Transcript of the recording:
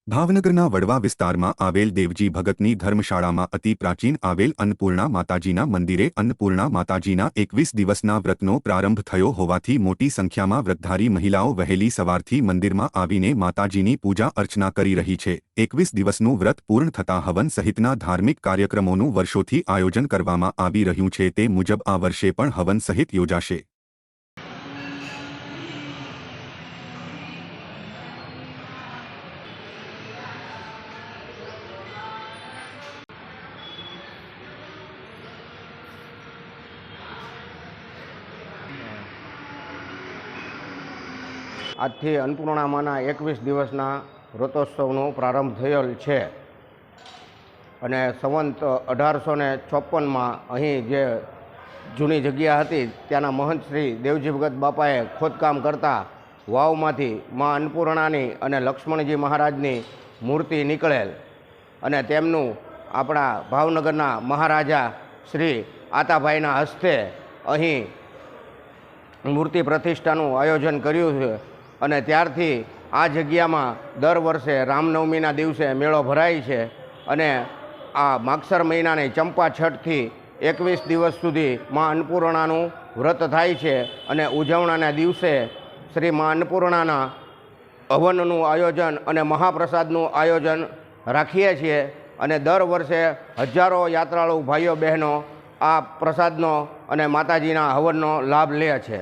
ભાવનગરના વડવા વિસ્તારમાં આવેલ દેવજી ભગતની ધર્મશાળામાં અતિ પ્રાચીન આવેલ અન્નપૂર્ણા માતાજીના મંદિરે અન્નપૂર્ણા માતાજીના 21 દિવસના વ્રતનો પ્રારંભ થયો હોવાથી મોટી સંખ્યામાં વ્રતધારી મહિલાઓ વહેલી સવારથી મંદિરમાં આવીને માતાજીની પૂજા અર્ચના કરી રહી છે। 21 દિવસનું વ્રત પૂર્ણ થતાં હવન સહિતના ધાર્મિક કાર્યક્રમોનું વર્ષોથી આયોજન કરવામાં આવી રહ્યું છે। તે મુજબ આ વર્ષે પણ હવન સહિત યોજાશે। આજથી અન્નપૂર્ણામાના 21 દિવસના વ્રતોત્સવનો પ્રારંભ થયેલ છે અને સંવંત 1856માં અહીં જે જૂની જગ્યા હતી ત્યાંના મહંત શ્રી દેવજી ભગત બાપાએ ખોદકામ કરતા વાવમાંથી મા અન્નપૂર્ણાની અને લક્ષ્મણજી મહારાજની મૂર્તિ નીકળેલ અને તેમનું આપણા ભાવનગરના મહારાજા શ્રી આતાભાઈના હસ્તે અહીં મૂર્તિ પ્રતિષ્ઠાનું આયોજન કર્યું છે અને ત્યારથી આ જગ્યામાં દર વર્ષે રામનવમીના દિવસે મેળો ભરાય છે અને આ માગસર મહિનાની ચંપા છઠથી 21 દિવસ સુધી મા અન્નપૂર્ણાનું વ્રત થાય છે અને ઉજવણાના દિવસે શ્રી મા અન્નપૂર્ણાના હવનનું આયોજન અને મહાપ્રસાદનું આયોજન રાખીએ છીએ અને દર વર્ષે હજારો યાત્રાળુ ભાઈઓ બહેનો આ પ્રસાદનો અને માતાજીના હવનનો લાભ લે છે।